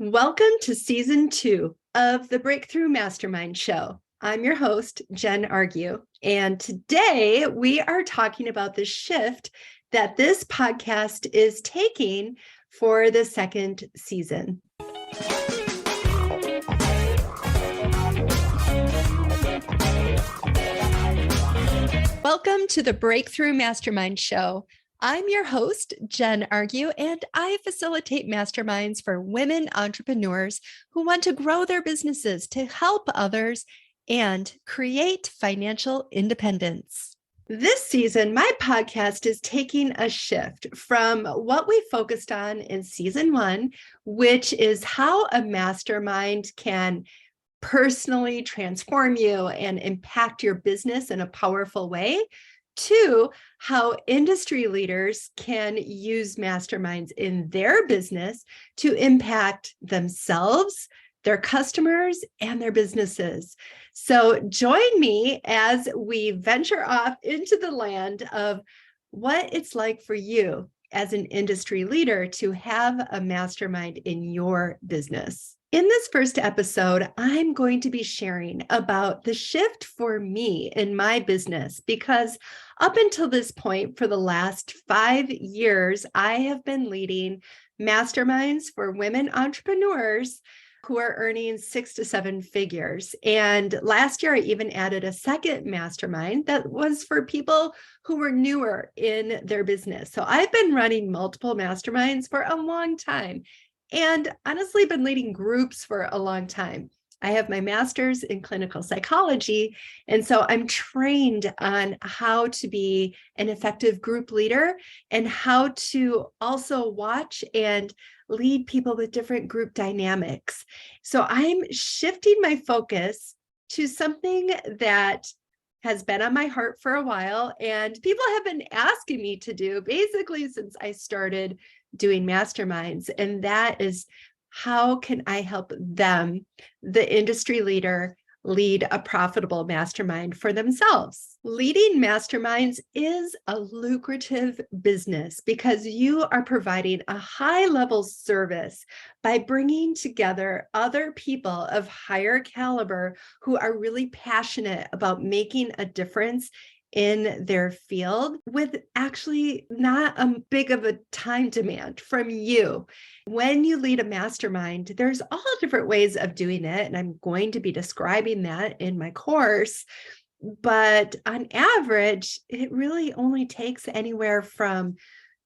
Welcome to season 2 of the Breakthrough Mastermind Show. I'm your host, Jen Argue, and today we are talking about the shift that this podcast is taking for the second season. Welcome to the Breakthrough Mastermind Show. I'm your host, Jen Argue, and I facilitate masterminds for women entrepreneurs who want to grow their businesses to help others and create financial independence. This season, my podcast is taking a shift from what we focused on in season 1, which is how a mastermind can personally transform you and impact your business in a powerful way, to how industry leaders can use masterminds in their business to impact themselves, their customers, and their businesses. So join me as we venture off into the land of what it's like for you as an industry leader to have a mastermind in your business. In this first episode, I'm going to be sharing about the shift for me in my business, because up until this point, for the last 5 years, I have been leading masterminds for women entrepreneurs who are earning 6 to 7 figures. And last year, I even added a second mastermind that was for people who were newer in their business. So I've been running multiple masterminds for a long time, and honestly been leading groups for a long time. I have my master's in clinical psychology, and so I'm trained on how to be an effective group leader and how to also watch and lead people with different group dynamics. So I'm shifting my focus to something that has been on my heart for a while, and people have been asking me to do basically since I started doing masterminds, and that is, how can I help them, the industry leader, lead a profitable mastermind for themselves? Leading masterminds is a lucrative business because you are providing a high-level service by bringing together other people of higher caliber who are really passionate about making a difference in their field, with actually not a big of a time demand from you. When you lead a mastermind, there's all different ways of doing it, and I'm going to be describing that in my course. But on average, it really only takes anywhere from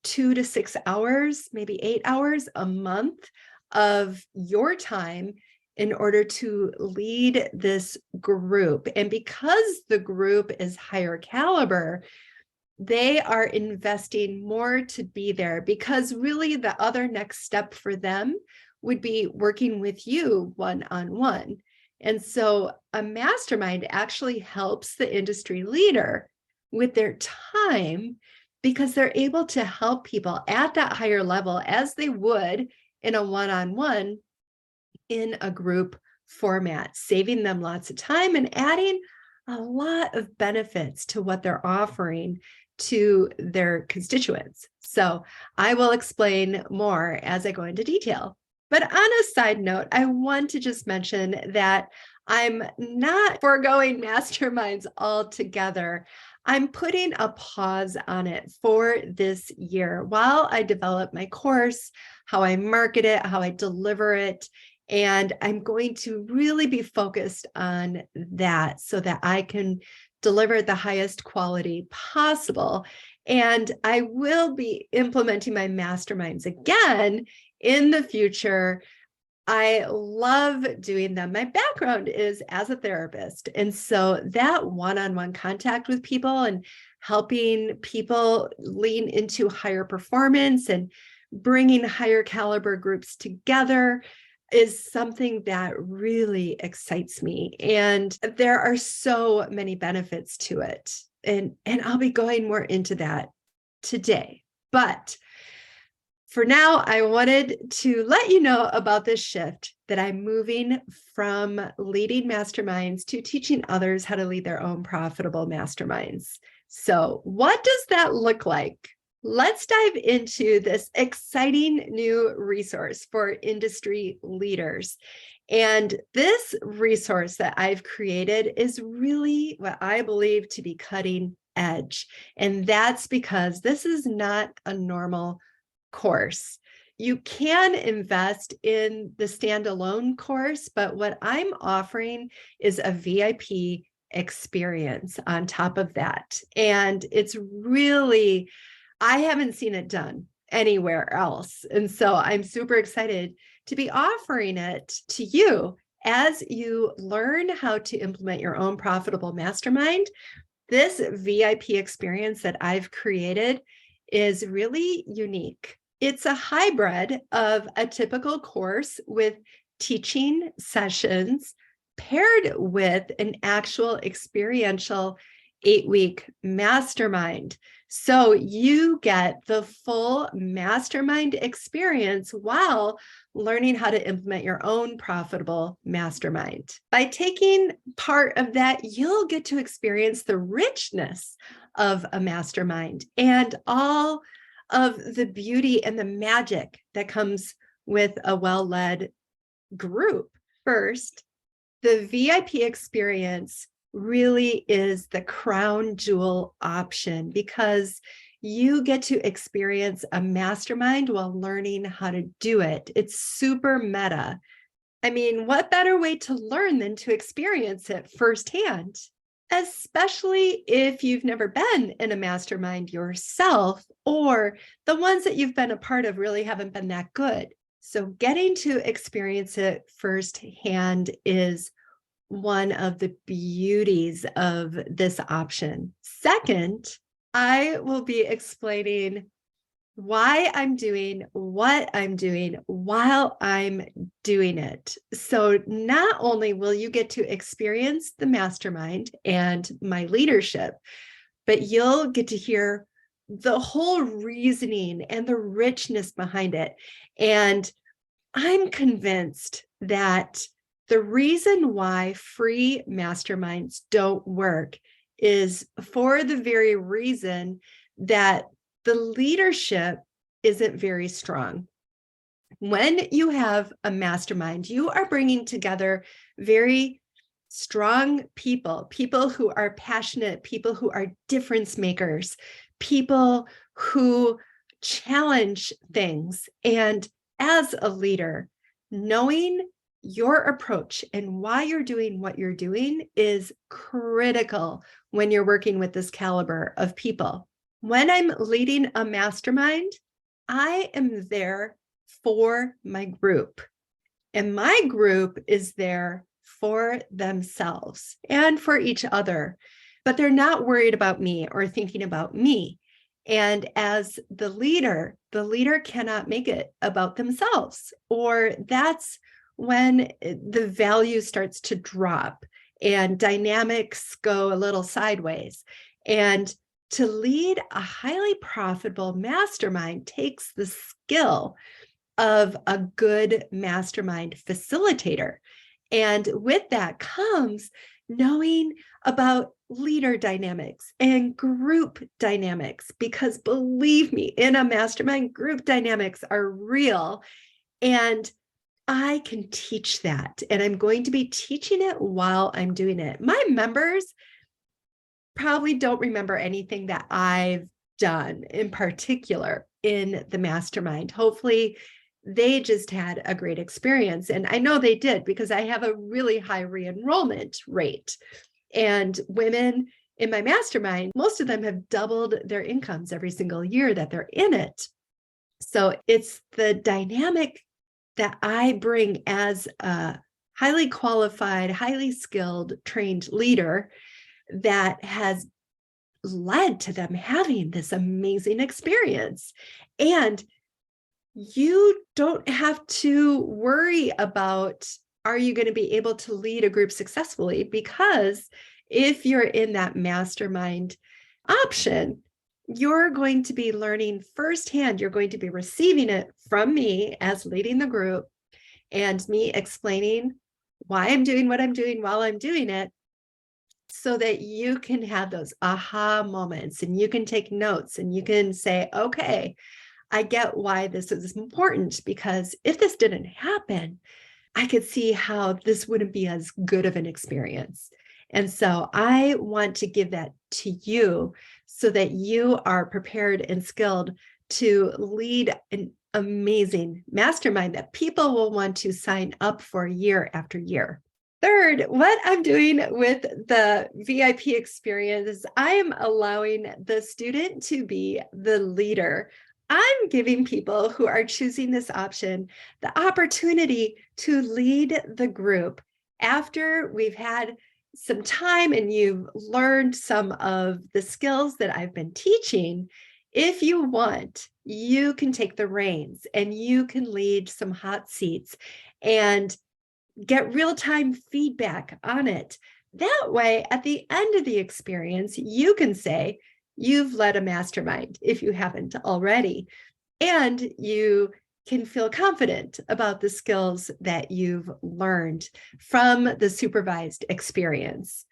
2 to 6 hours, maybe 8 hours a month of your time in order to lead this group. And because the group is higher caliber, they are investing more to be there, because really the other next step for them would be working with you one-on-one. And so a mastermind actually helps the industry leader with their time, because they're able to help people at that higher level as they would in a one-on-one in a group format, saving them lots of time and adding a lot of benefits to what they're offering to their constituents. So I will explain more as I go into detail. But on a side note, I want to just mention that I'm not foregoing masterminds altogether. I'm putting a pause on it for this year while I develop my course, how I market it, how I deliver it. And I'm going to really be focused on that so that I can deliver the highest quality possible. And I will be implementing my masterminds again in the future. I love doing them. My background is as a therapist. And so that one-on-one contact with people and helping people lean into higher performance and bringing higher caliber groups together is something that really excites me. And there are so many benefits to it. And I'll be going more into that today. But for now, I wanted to let you know about this shift that I'm moving from leading masterminds to teaching others how to lead their own profitable masterminds. So what does that look like? Let's dive into this exciting new resource for industry leaders. And this resource that I've created is really what I believe to be cutting edge. And that's because this is not a normal course. You can invest in the standalone course, but what I'm offering is a VIP experience on top of that. And it's really, I haven't seen it done anywhere else. And so I'm super excited to be offering it to you as you learn how to implement your own profitable mastermind. This VIP experience that I've created is really unique. It's a hybrid of a typical course with teaching sessions paired with an actual experiential 8-week mastermind. So you get the full mastermind experience while learning how to implement your own profitable mastermind. By taking part of that, you'll get to experience the richness of a mastermind and all of the beauty and the magic that comes with a well-led group. First, the VIP experience really is the crown jewel option because you get to experience a mastermind while learning how to do it. It's super meta. I mean, what better way to learn than to experience it firsthand? Especially if you've never been in a mastermind yourself, or the ones that you've been a part of really haven't been that good. So getting to experience it firsthand is one of the beauties of this option. Second, I will be explaining why I'm doing what I'm doing while I'm doing it. So not only will you get to experience the mastermind and my leadership, but you'll get to hear the whole reasoning and the richness behind it. And I'm convinced that the reason why free masterminds don't work is for the very reason that the leadership isn't very strong. When you have a mastermind, you are bringing together very strong people, people who are passionate, people who are difference makers, people who challenge things. And as a leader, knowing your approach and why you're doing what you're doing is critical when you're working with this caliber of people. When I'm leading a mastermind, I am there for my group, and my group is there for themselves and for each other, but they're not worried about me or thinking about me. And as the leader cannot make it about themselves, or that's when the value starts to drop and dynamics go a little sideways. And to lead a highly profitable mastermind takes the skill of a good mastermind facilitator. And with that comes knowing about leader dynamics and group dynamics, because believe me, in a mastermind, group dynamics are real. And I can teach that. And I'm going to be teaching it while I'm doing it. My members probably don't remember anything that I've done in particular in the mastermind. Hopefully, they just had a great experience. And I know they did because I have a really high re-enrollment rate. And women in my mastermind, most of them have doubled their incomes every single year that they're in it. So it's the dynamic that I bring as a highly qualified, highly skilled, trained leader that has led to them having this amazing experience. And you don't have to worry about, are you going to be able to lead a group successfully? Because if you're in that mastermind option, you're going to be learning firsthand. You're going to be receiving it from me as leading the group and me explaining why I'm doing what I'm doing while I'm doing it. so that you can have those aha moments and you can take notes and you can say, okay, I get why this is important, because if this didn't happen, I could see how this wouldn't be as good of an experience. And so I want to give that to you so that you are prepared and skilled to lead an amazing mastermind that people will want to sign up for year after year. Third, what I'm doing with the VIP experience is I am allowing the student to be the leader. I'm giving people who are choosing this option the opportunity to lead the group after we've had some time and you've learned some of the skills that I've been teaching. If you want, you can take the reins and you can lead some hot seats and get real-time feedback on it. That way, at the end of the experience, you can say you've led a mastermind if you haven't already, and you can feel confident about the skills that you've learned from the supervised experience.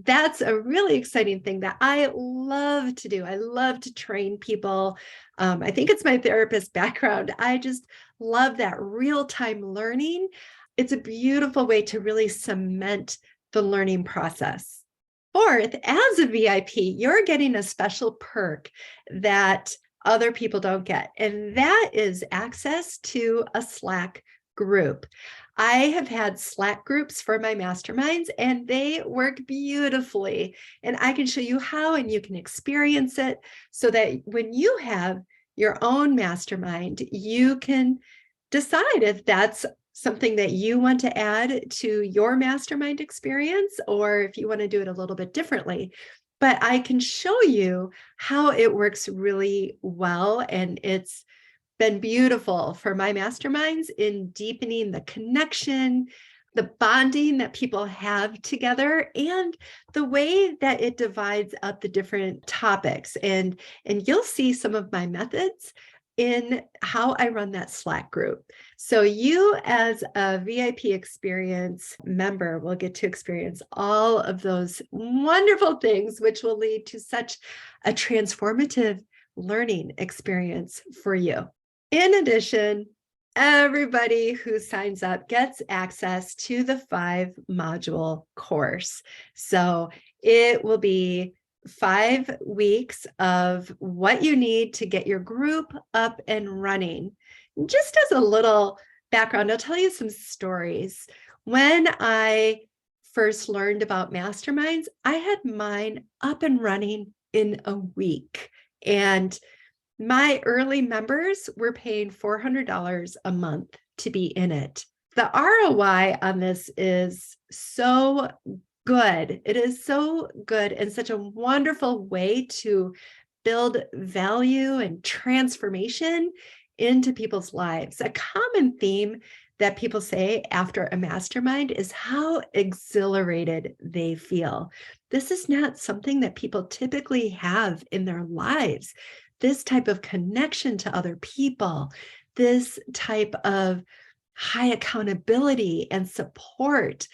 That's a really exciting thing that I love to do. I love to train people. I think it's my therapist background. I just love that real-time learning. It's a beautiful way to really cement the learning process. Fourth, as a VIP, you're getting a special perk that other people don't get, and that is access to a Slack group. I have had Slack groups for my masterminds, and they work beautifully. And I can show you how, and you can experience it so that when you have your own mastermind, you can decide if that's something that you want to add to your mastermind experience, or if you want to do it a little bit differently. But I can show you how it works really well. And it's been beautiful for my masterminds in deepening the connection, the bonding that people have together, and the way that it divides up the different topics. And you'll see some of my methods in how I run that Slack group. So you as a VIP experience member will get to experience all of those wonderful things, which will lead to such a transformative learning experience for you. In addition, everybody who signs up gets access to the 5-module course. So it will be 5 weeks of what you need to get your group up and running. Just as a little background, I'll tell you some stories. When I first learned about masterminds, I had mine up and running in a week. And my early members were paying $400 a month to be in it. The ROI on this is so good. It is so good and such a wonderful way to build value and transformation into people's lives. A common theme that people say after a mastermind is how exhilarated they feel. This is not something that people typically have in their lives. This type of connection to other people, this type of high accountability and support.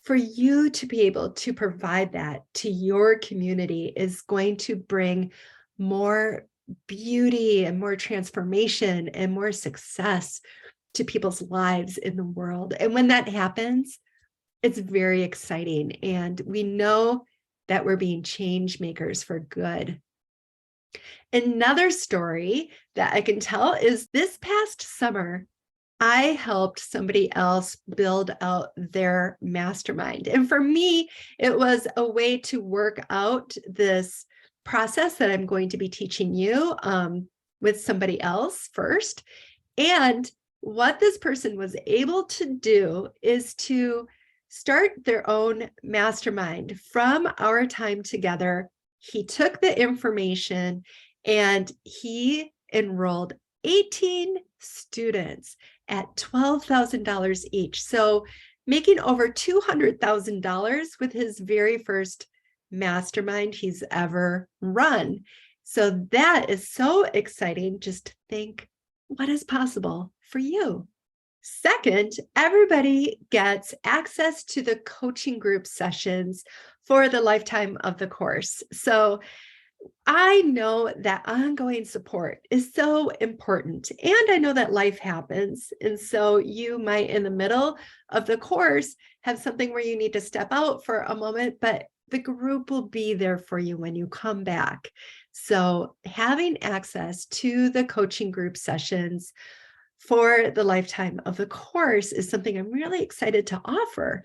For you to be able to provide that to your community is going to bring more beauty and more transformation and more success to people's lives in the world. And when that happens, it's very exciting. And we know that we're being change makers for good. Another story that I can tell is this past summer, I helped somebody else build out their mastermind. And for me, it was a way to work out this process that I'm going to be teaching you with somebody else first. And what this person was able to do is to start their own mastermind from our time together. He took the information and he enrolled 18 students at $12,000 each. So making over $200,000 with his very first mastermind he's ever run. So that is so exciting. Just think what is possible for you. Second, everybody gets access to the coaching group sessions for the lifetime of the course. So I know that ongoing support is so important, and I know that life happens. And so you might, in the middle of the course, have something where you need to step out for a moment, but the group will be there for you when you come back. So having access to the coaching group sessions for the lifetime of the course is something I'm really excited to offer.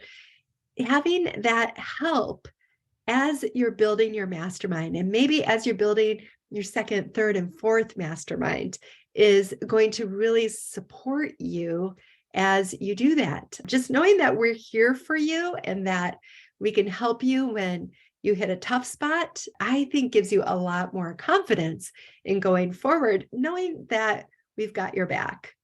Having that help as you're building your mastermind, and maybe as you're building your second, third, and fourth mastermind, is going to really support you as you do that. Just knowing that we're here for you and that we can help you when you hit a tough spot, I think gives you a lot more confidence in going forward, knowing that we've got your back.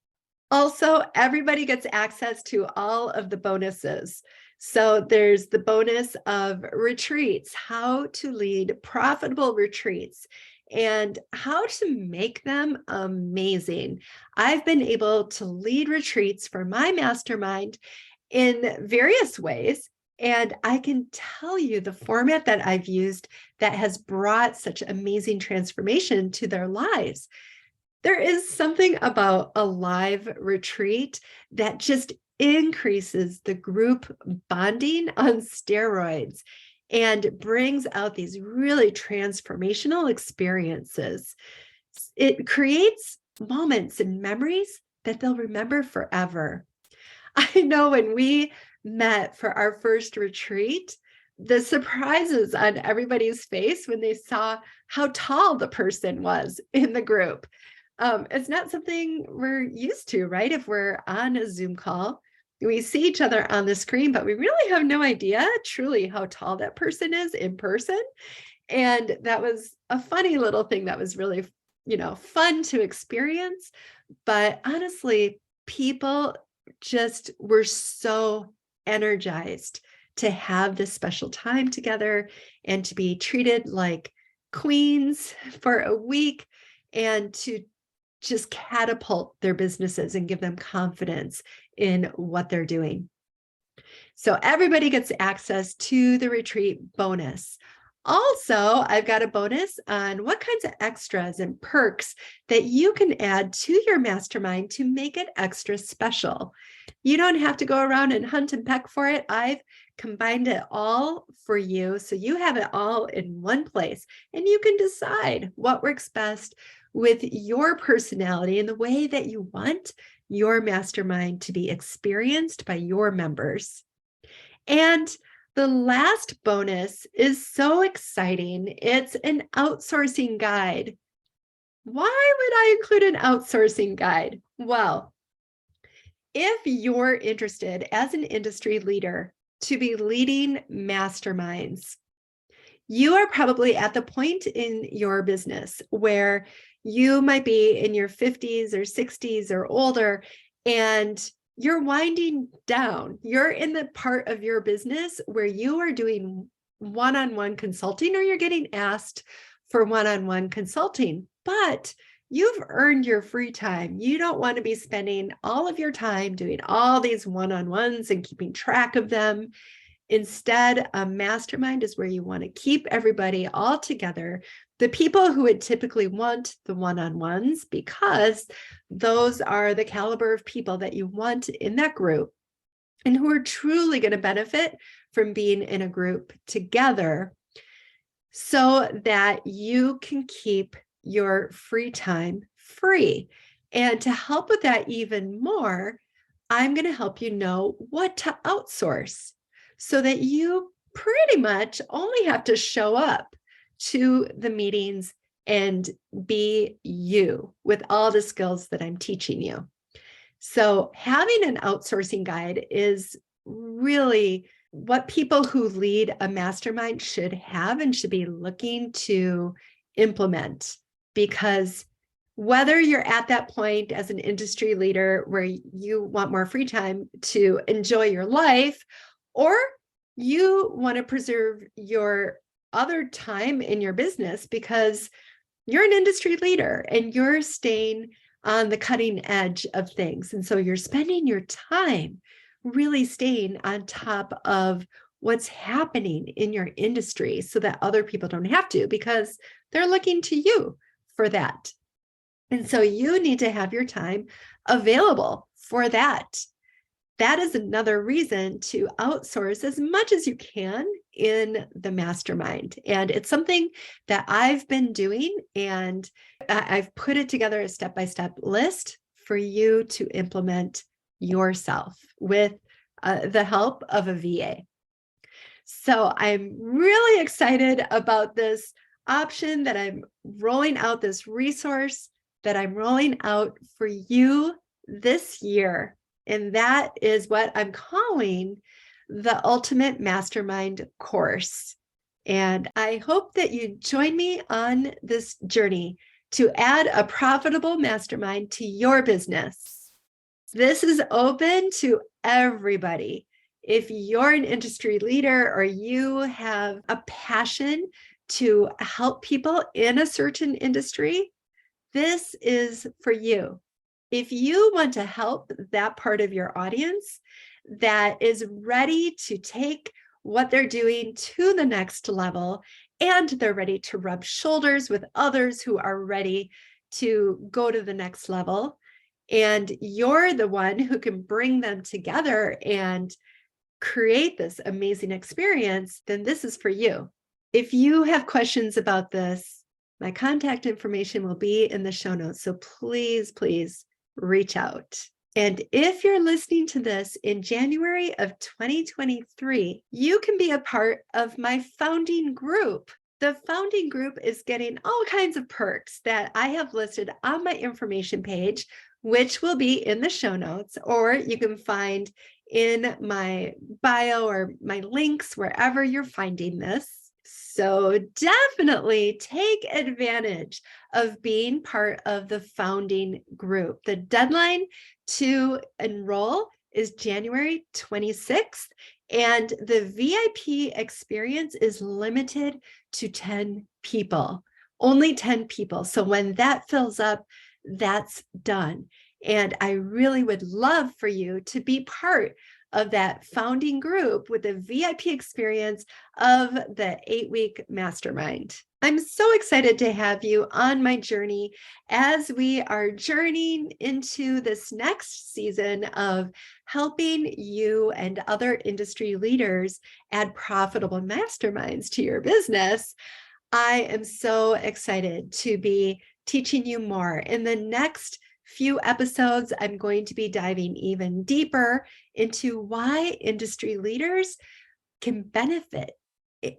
Also, everybody gets access to all of the bonuses. So there's the bonus of retreats, how to lead profitable retreats, and how to make them amazing. I've been able to lead retreats for my mastermind in various ways. And I can tell you the format that I've used that has brought such amazing transformation to their lives. There is something about a live retreat that just increases the group bonding on steroids and brings out these really transformational experiences. It creates moments and memories that they'll remember forever. I know when we met for our first retreat, the surprises on everybody's face when they saw how tall the person was in the group. It's not something we're used to, right? If we're on a Zoom call, we see each other on the screen, but we really have no idea truly how tall that person is in person. And that was a funny little thing that was really, fun to experience. But honestly, people just were so energized to have this special time together and to be treated like queens for a week and to just catapult their businesses and give them confidence in what they're doing. So everybody gets access to the retreat bonus. Also, I've got a bonus on what kinds of extras and perks that you can add to your mastermind to make it extra special. You don't have to go around and hunt and peck for it. I've combined it all for you, so you have it all in one place, and you can decide what works best with your personality and the way that you want your mastermind to be experienced by your members. And the last bonus is so exciting. It's an outsourcing guide. Why would I include an outsourcing guide? Well, if you're interested as an industry leader to be leading masterminds, you are probably at the point in your business where you might be in your 50s or 60s or older, and you're winding down. You're in the part of your business where you are doing one-on-one consulting, or you're getting asked for one-on-one consulting, but you've earned your free time. You don't want to be spending all of your time doing all these one-on-ones and keeping track of them. Instead, a mastermind is where you want to keep everybody all together, the people who would typically want the one-on-ones, because those are the caliber of people that you want in that group and who are truly going to benefit from being in a group together, so that you can keep your free time free. And to help with that even more, I'm going to help you know what to outsource, so that you pretty much only have to show up to the meetings and be you with all the skills that I'm teaching you. So having an outsourcing guide is really what people who lead a mastermind should have and should be looking to implement, because whether you're at that point as an industry leader where you want more free time to enjoy your life, or you want to preserve your other time in your business because you're an industry leader and you're staying on the cutting edge of things. And so you're spending your time really staying on top of what's happening in your industry so that other people don't have to, because they're looking to you for that. And so you need to have your time available for that. That is another reason to outsource as much as you can in the mastermind. And it's something that I've been doing, and I've put it together a step-by-step list for you to implement yourself with the help of a VA. So I'm really excited about this option that I'm rolling out, this resource that I'm rolling out for you this year. And that is what I'm calling the Ultimate Mastermind course. And I hope that you join me on this journey to add a profitable mastermind to your business. This is open to everybody. If you're an industry leader or you have a passion to help people in a certain industry, this is for you. If you want to help that part of your audience that is ready to take what they're doing to the next level, and they're ready to rub shoulders with others who are ready to go to the next level, and you're the one who can bring them together and create this amazing experience, then this is for you. If you have questions about this, my contact information will be in the show notes. So please, please reach out. And if you're listening to this in January of 2023, you can be a part of my founding group. The founding group is getting all kinds of perks that I have listed on my information page, which will be in the show notes, or you can find in my bio or my links wherever you're finding this. So definitely take advantage of being part of the founding group. The deadline to enroll is January 26th, and the VIP experience is limited to 10 people, only 10 people. So when that fills up, that's done. And I really would love for you to be part of that founding group with the VIP experience of the 8-week mastermind. I'm so excited to have you on my journey as we are journeying into this next season of helping you and other industry leaders add profitable masterminds to your business. I am so excited to be teaching you more. In the next few episodes, I'm going to be diving even deeper into why industry leaders can benefit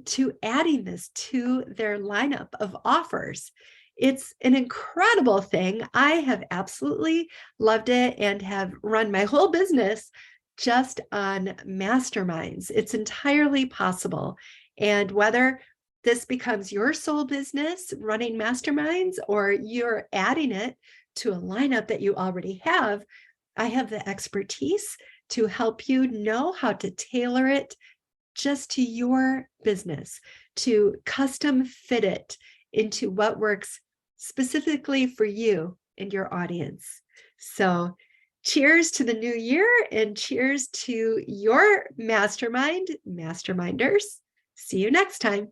to adding this to their lineup of offers. It's an incredible thing. I have absolutely loved it and have run my whole business just on masterminds. It's entirely possible. And whether this becomes your sole business running masterminds or you're adding it to a lineup that you already have, I have the expertise to help you know how to tailor it just to your business, to custom fit it into what works specifically for you and your audience. So cheers to the new year and cheers to your mastermind, masterminders. See you next time.